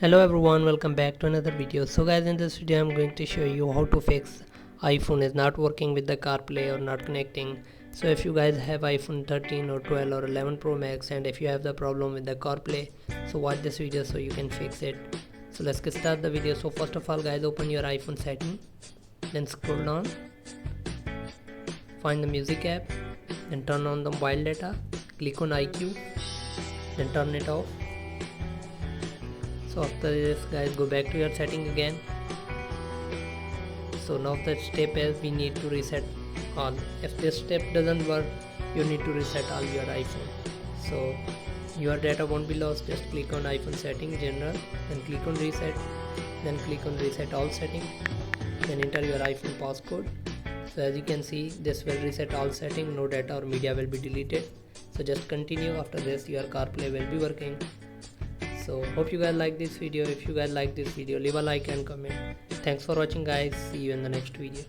Hello everyone, welcome back to another video. So guys, in this video I'm going to show you how to fix iPhone is not working with the CarPlay or not connecting. So if you guys have iPhone 13 or 12 or 11 Pro Max, and if you have the problem with the CarPlay, so watch this video so you can fix it. So let's get start the video. So first of all guys, open your iPhone setting, then scroll down, find the music app, then turn on the mobile data, click on IQ, then turn it off. So after this guys, go back to your setting again. So now the step is we need to reset all. If this step doesn't work, you need to reset all your iPhone. So your data won't be lost. Just click on iPhone setting, general, then click on reset, then click on reset all setting, then enter your iPhone passcode. So as you can see, this will reset all setting, no data or media will be deleted. So just continue. After this your CarPlay will be working. So hope you guys like this video. If you guys like this video, leave a like and comment. Thanks for watching guys. See you in the next video.